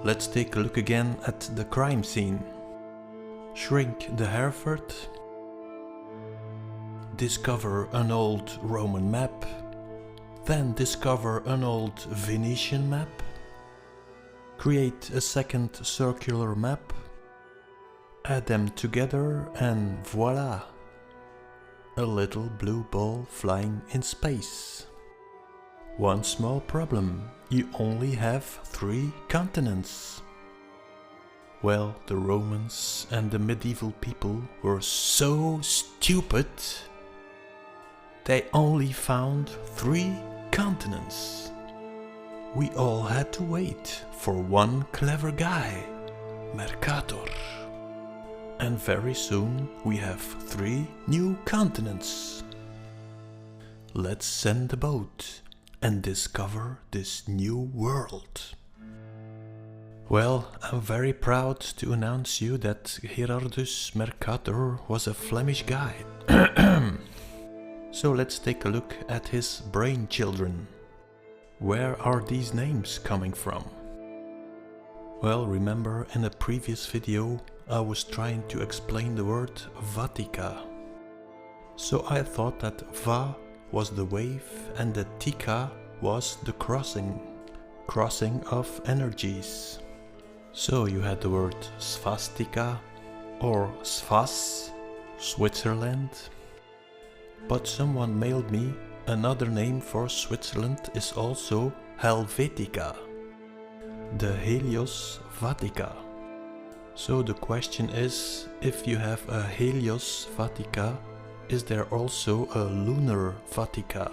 Let's take a look again at the crime scene. Shrink the Hereford. Discover an old Roman map. Then discover an old Venetian map. Create a second circular map. Add them together and voila! A little blue ball flying in space. One small problem, you only have 3 continents. Well, the Romans and the medieval people were so stupid. They only found 3 continents. We all had to wait for one clever guy, Mercator. And very soon we have 3 new continents. Let's send a boat and discover this new world. Well, I'm very proud to announce you that Gerardus Mercator was a Flemish guy. So let's take a look at his brain children. Where are these names coming from? Well, remember in a previous video I was trying to explain the word Vatica. So I thought that Va was the wave and the Tica was the crossing of energies. So you had the word Svastika or Svas, Switzerland. But someone mailed me another name for Switzerland is also Helvetica, the Helios Vatica. So the question is, if you have a Helios Vatica, is there also a lunar Vatica?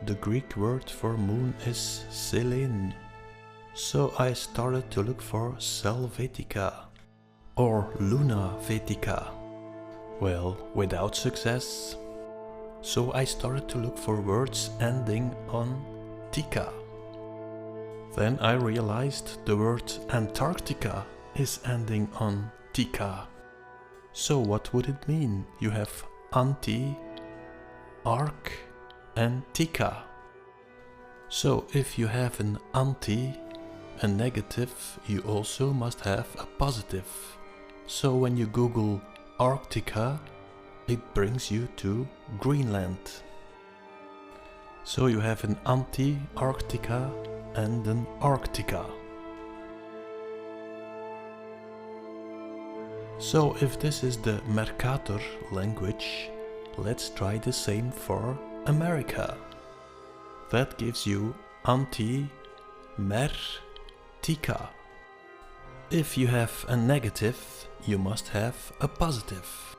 The Greek word for moon is Selene. So I started to look for Selvetica or Luna Vetica. Well, without success. So I started to look for words ending on Tica. Then I realized the word Antarctica is ending on Tica. So what would it mean? You have anti, arc and Tica. So if you have an anti, a negative, you also must have a positive. So when you Google Arctica, it brings you to Greenland. So you have an anti-Arctica and an Arctica. So if this is the Mercator language, let's try the same for America. That gives you anti-Mer-Tica. If you have a negative, you must have a positive.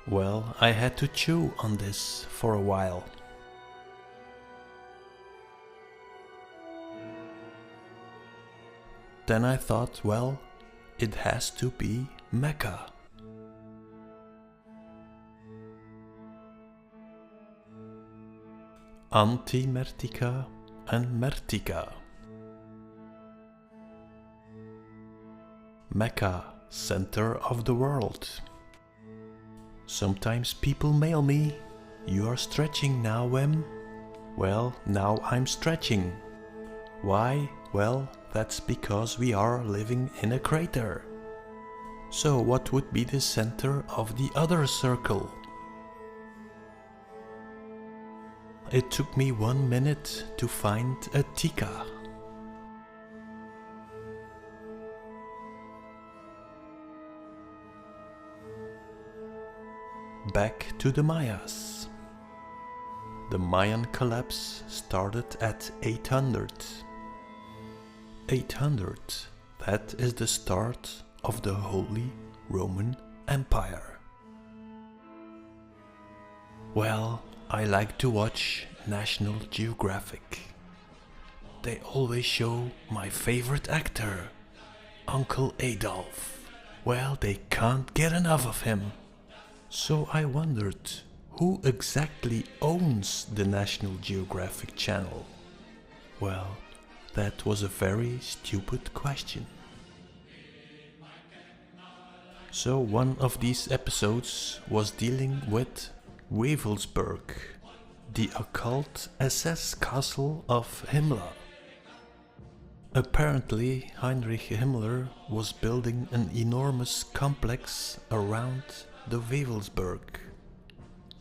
Well, I had to chew on this for a while. Then I thought, well, it has to be Mecca. Anti-Mertica and Mertica. Mecca, center of the world. Sometimes people mail me, "You are stretching now, Wem?" Well, now I'm stretching. Why? Well, that's because we are living in a crater. So what would be the center of the other circle? It took me 1 minute to find a Tica. Back to the Mayas. The Mayan collapse started at 800. 800, that is the start of the Holy Roman Empire. Well, I like to watch National Geographic. They always show my favorite actor, Uncle Adolf. Well, they can't get enough of him. So I wondered, who exactly owns the National Geographic channel? Well, that was a very stupid question. So one of these episodes was dealing with Wewelsburg, the occult SS castle of Himmler. Apparently, Heinrich Himmler was building an enormous complex around the Wewelsburg.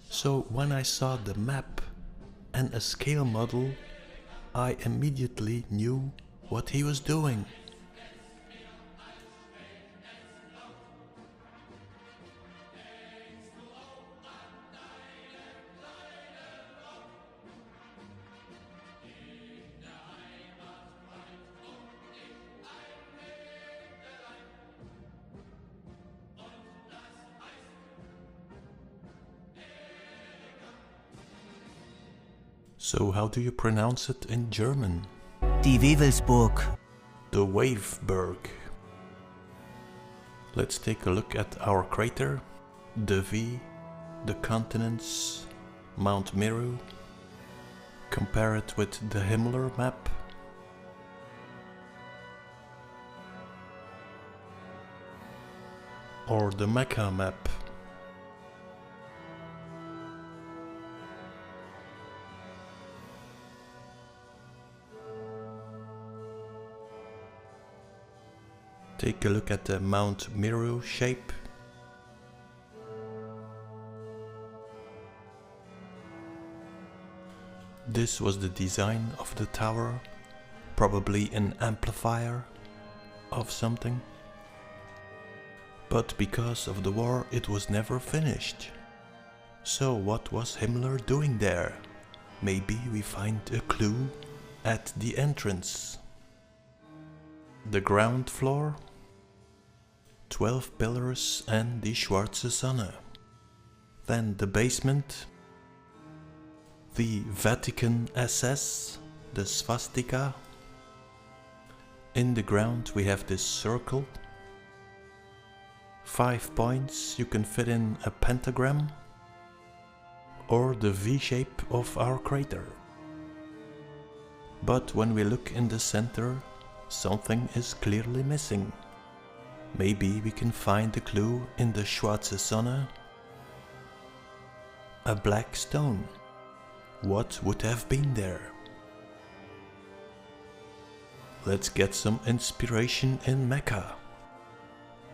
So when I saw the map and a scale model, I immediately knew what he was doing. So how do you pronounce it in German? Die Wewelsburg. The Waveberg. Let's take a look at our crater, the V, the continents, Mount Meru. Compare it with the Himmler map. Or the Mecca map. Take a look at the Mount Meru shape. This was the design of the tower, probably an amplifier of something. But because of the war it was never finished. So what was Himmler doing there? Maybe we find a clue at the entrance. The ground floor, 12 pillars and the Schwarze Sonne. Then the basement, the Vatican SS, the swastika. In the ground we have this circle. 5 points, you can fit in a pentagram or the V shape of our crater. But when we look in the center, something is clearly missing. Maybe we can find a clue in the Schwarze Sonne. A black stone. What would have been there? Let's get some inspiration in Mecca.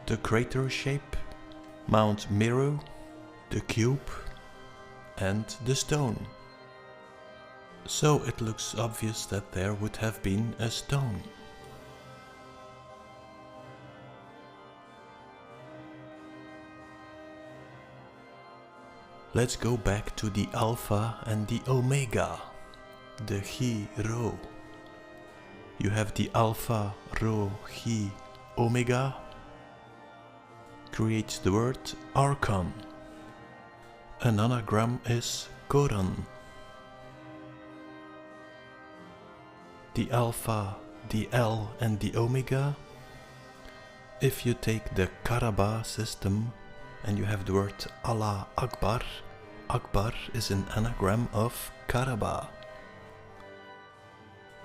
The crater shape, Mount Meru, the cube and the stone. So it looks obvious that there would have been a stone. Let's go back to the Alpha and the Omega, the Chi Rho. You have the Alpha, Rho, Chi, Omega. Creates the word Archon. An anagram is Koran. The Alpha, the L and the Omega. If you take the Karaba system and you have the word Allah Akbar, Akbar is an anagram of Karaba.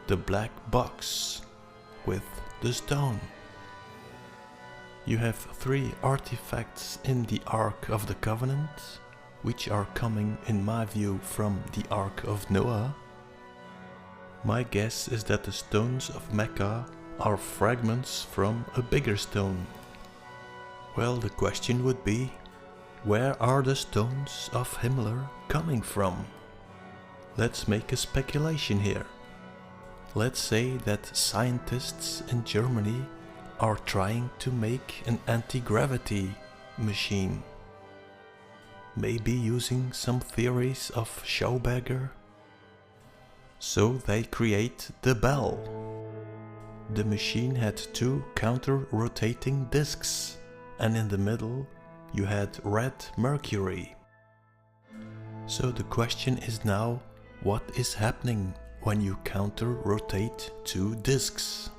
The black box with the stone. You have 3 artifacts in the Ark of the Covenant, which are coming in my view from the Ark of Noah. My guess is that the stones of Mecca are fragments from a bigger stone. Well, the question would be, where are the stones of Himmler coming from? Let's make a speculation here. Let's say that scientists in Germany are trying to make an anti-gravity machine. Maybe using some theories of Schauberger. So they create the bell. The machine had 2 counter-rotating discs, and in the middle you had red mercury. So the question is now, what is happening when you counter-rotate 2 discs?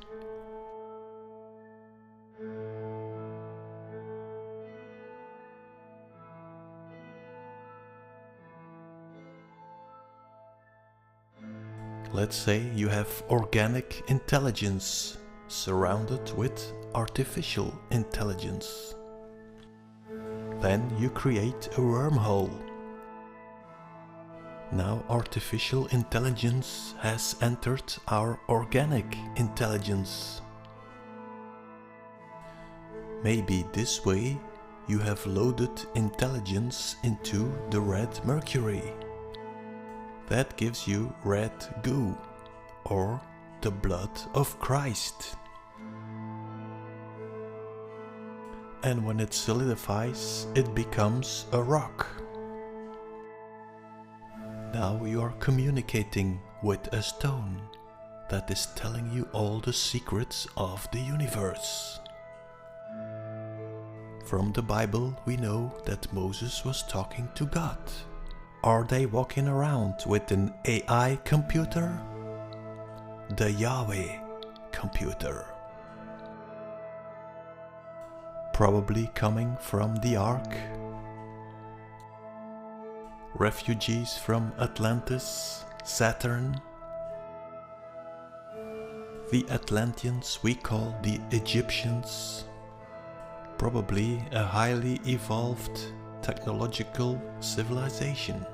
Let's say you have organic intelligence surrounded with artificial intelligence. Then you create a wormhole. Now artificial intelligence has entered our organic intelligence. Maybe this way you have loaded intelligence into the red mercury. That gives you red goo, or the blood of Christ. And when it solidifies, it becomes a rock. Now you are communicating with a stone that is telling you all the secrets of the universe. From the Bible we know that Moses was talking to God. Are they walking around with an AI computer? The Yahweh computer. Probably coming from the Ark. Refugees from Atlantis, Saturn. The Atlanteans we call the Egyptians. Probably a highly evolved technological civilization.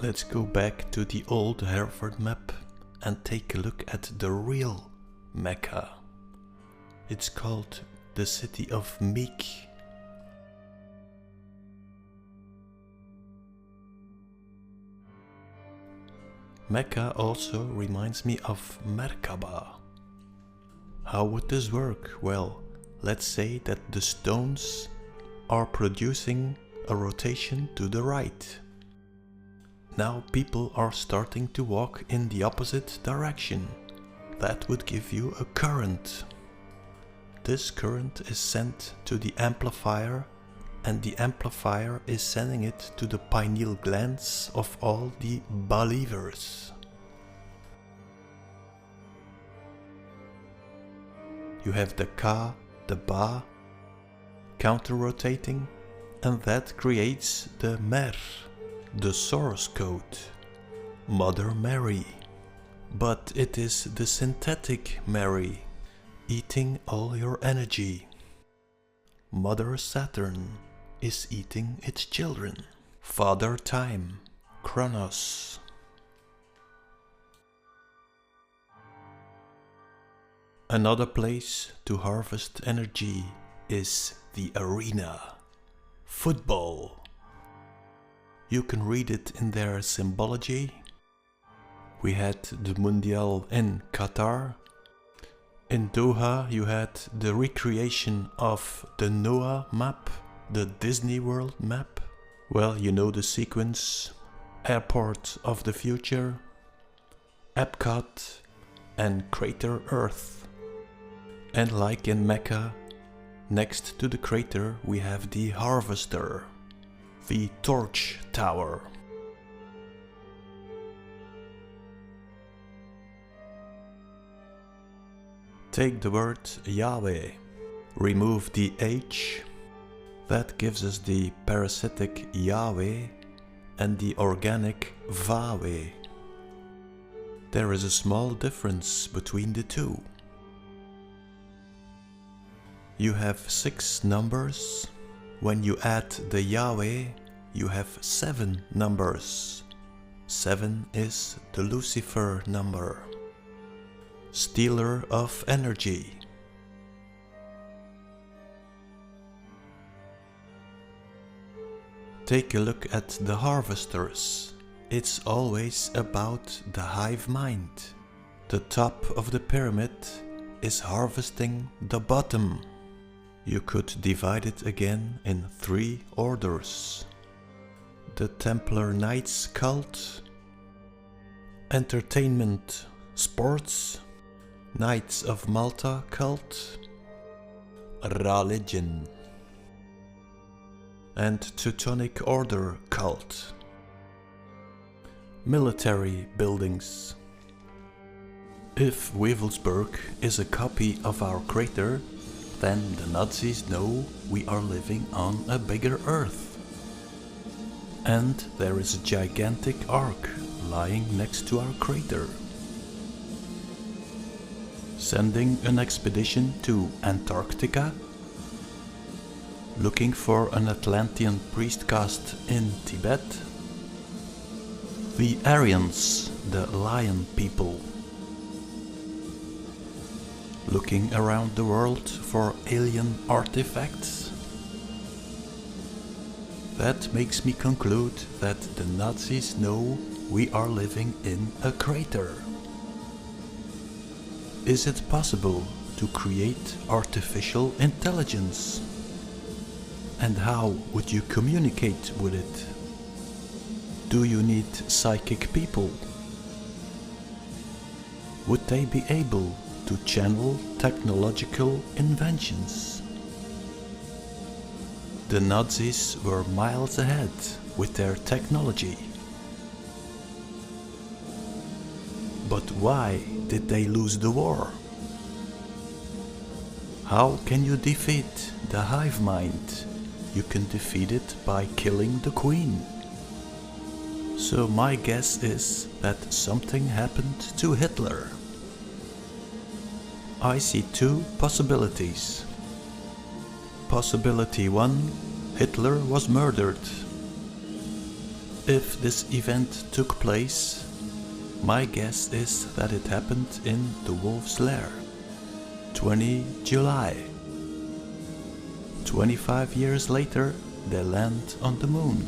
Let's go back to the old Hereford map and take a look at the real Mecca. It's called the city of Meek. Mecca also reminds me of Merkaba. How would this work? Well, let's say that the stones are producing a rotation to the right. Now people are starting to walk in the opposite direction. That would give you a current. This current is sent to the amplifier, and the amplifier is sending it to the pineal glands of all the believers. You have the Ka, the Ba, counter-rotating, and that creates the Mer, the source code, Mother Mary. But it is the synthetic Mary, eating all your energy. Mother Saturn is eating its children. Father Time, Kronos. Another place to harvest energy is the arena. Football. You can read it in their symbology. We had the Mundial in Qatar. In Doha you had the recreation of the Noah map, the Disney World map. Well, you know the sequence: Airport of the Future, Epcot, and Crater Earth. And like in Mecca, next to the crater we have the Harvester, the Torch Tower. Take the word Yahweh, remove the H, that gives us the parasitic Yahweh and the organic Vahweh. There is a small difference between the two. You have 6 numbers. When you add the Yahweh, you have 7 numbers. 7 is the Lucifer number, stealer of energy. Take a look at the harvesters. It's always about the hive mind. The top of the pyramid is harvesting the bottom. You could divide it again in 3 orders. The Templar Knights cult, entertainment, sports, Knights of Malta cult, religion, and Teutonic Order cult, military buildings. If Wewelsburg is a copy of our crater, then the Nazis know we are living on a bigger Earth. And there is a gigantic ark lying next to our crater. Sending an expedition to Antarctica, looking for an Atlantean priest caste in Tibet. The Aryans, the lion people. Looking around the world for alien artifacts. That makes me conclude that the Nazis know we are living in a crater. Is it possible to create artificial intelligence? And how would you communicate with it? Do you need psychic people? Would they be able to channel technological inventions? The Nazis were miles ahead with their technology. But why did they lose the war? How can you defeat the hive mind? You can defeat it by killing the queen. So my guess is that something happened to Hitler. I see 2 possibilities. Possibility 1, Hitler was murdered. If this event took place, my guess is that it happened in the Wolf's Lair, 20 July. 25 years later, they land on the moon.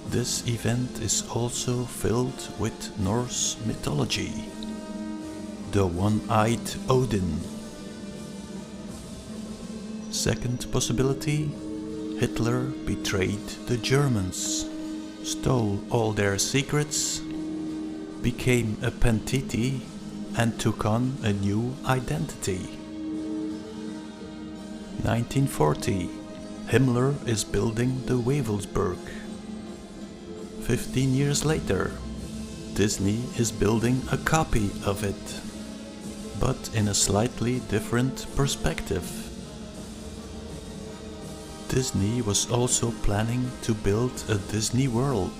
This event is also filled with Norse mythology. The one-eyed Odin. Second possibility, Hitler betrayed the Germans, stole all their secrets, became a Pentiti and took on a new identity. 1940, Himmler is building the Wewelsburg. 15 years later, Disney is building a copy of it, but in a slightly different perspective. Disney was also planning to build a Disney World,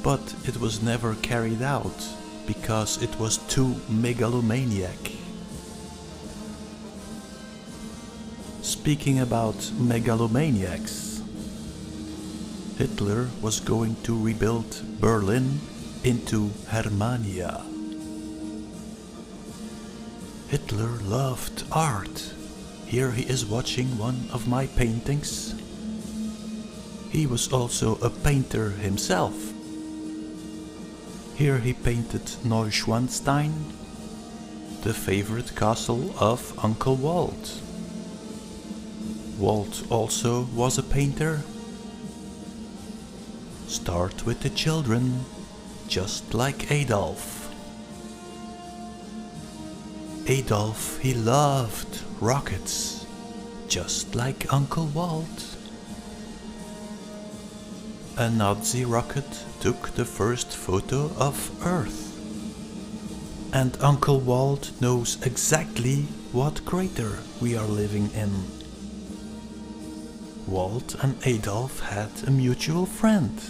but it was never carried out because it was too megalomaniac. Speaking about megalomaniacs, Hitler was going to rebuild Berlin into Germania. Hitler loved art. Here he is watching one of my paintings. He was also a painter himself. Here he painted Neuschwanstein, the favorite castle of Uncle Walt. Walt also was a painter. Start with the children, just like Adolf. Adolf, he loved rockets, just like Uncle Walt. A Nazi rocket took the first photo of Earth. And Uncle Walt knows exactly what crater we are living in. Walt and Adolf had a mutual friend.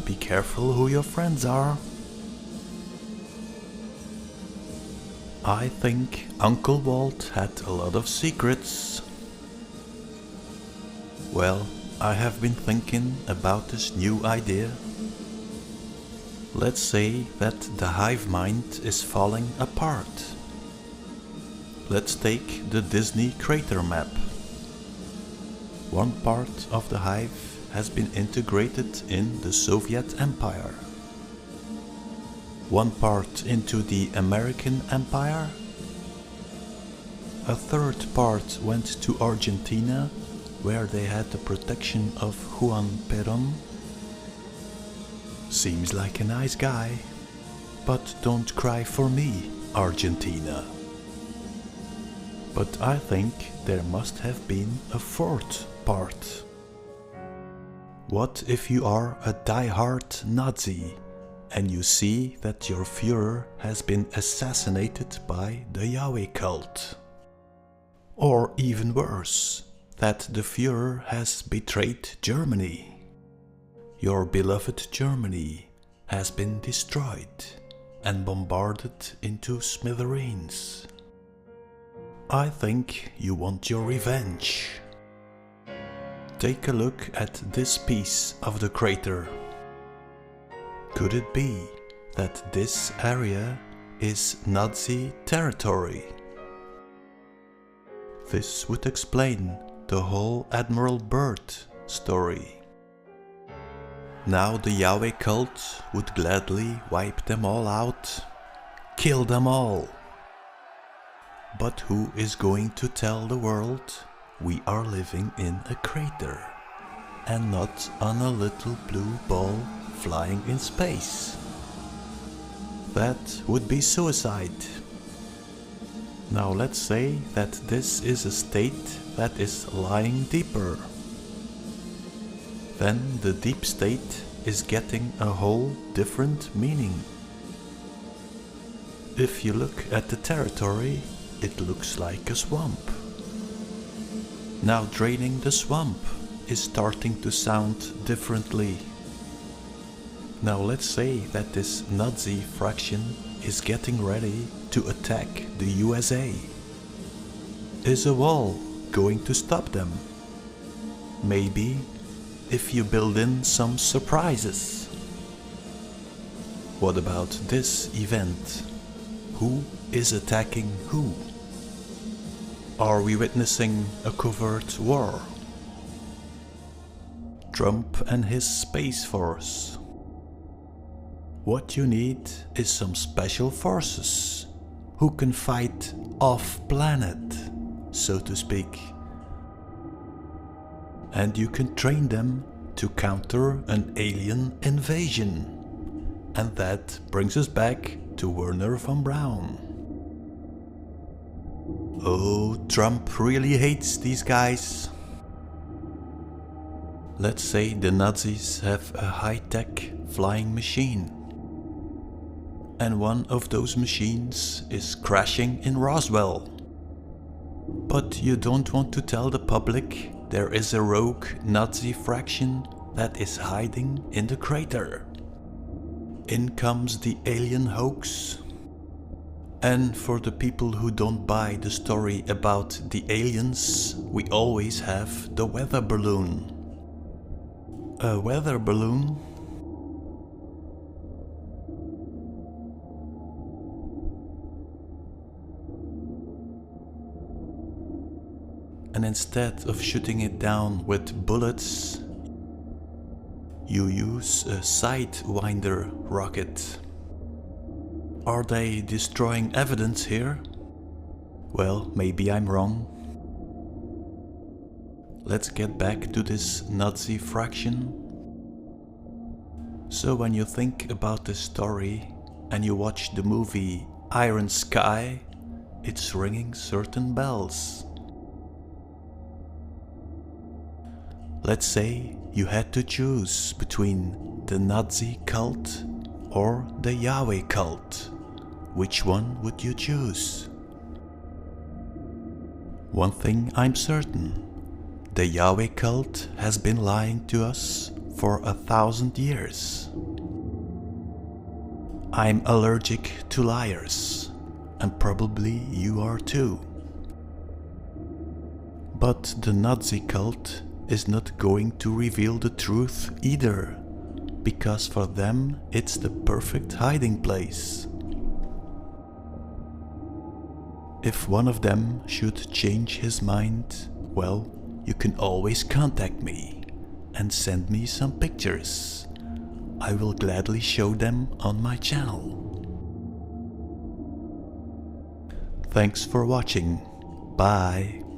Be careful who your friends are. I think Uncle Walt had a lot of secrets. Well, I have been thinking about this new idea. Let's say that the hive mind is falling apart. Let's take the Disney crater map. One part of the hive has been integrated in the Soviet Empire. one part into the American Empire, a third part went to Argentina, where they had the protection of Juan Perón. Seems like a nice guy, but don't cry for me, Argentina. But I think there must have been a fourth part. What if you are a die-hard Nazi and you see that your Führer has been assassinated by the Yahweh cult? Or even worse, that the Führer has betrayed Germany. Your beloved Germany has been destroyed and bombarded into smithereens. I think you want your revenge. Take a look at this piece of the crater. Could it be that this area is Nazi territory? This would explain the whole Admiral Byrd story. Now the Yahweh cult would gladly wipe them all out, kill them all. But who is going to tell the world we are living in a crater and not on a little blue ball flying in space? That would be suicide. Now let's say that this is a state that is lying deeper. Then the deep state is getting a whole different meaning. If you look at the territory, it looks like a swamp. Now draining the swamp is starting to sound differently. Now let's say that this Nazi fraction is getting ready to attack the USA. Is a wall going to stop them? Maybe, if you build in some surprises. What about this event? Who is attacking who? Are we witnessing a covert war? Trump and his Space Force. What you need is some special forces who can fight off-planet, so to speak. And you can train them to counter an alien invasion. And that brings us back to Werner von Braun. Oh, Trump really hates these guys. Let's say the Nazis have a high-tech flying machine. And one of those machines is crashing in Roswell. But you don't want to tell the public there is a rogue Nazi fraction that is hiding in the crater. In comes the alien hoax. And for the people who don't buy the story about the aliens, we always have the weather balloon. A weather balloon? And instead of shooting it down with bullets, you use a sidewinder rocket. Are they destroying evidence here? Well, maybe I'm wrong. Let's get back to this Nazi fraction. So when you think about this story and you watch the movie Iron Sky, it's ringing certain bells. Let's say you had to choose between the Nazi cult or the Yahweh cult. Which one would you choose? One thing I'm certain, the Yahweh cult has been lying to us for 1,000 years. I'm allergic to liars, and probably you are too. But the Nazi cult is not going to reveal the truth either, because for them it's the perfect hiding place. If one of them should change his mind, well, you can always contact me and send me some pictures. I will gladly show them on my channel. Thanks for watching. Bye.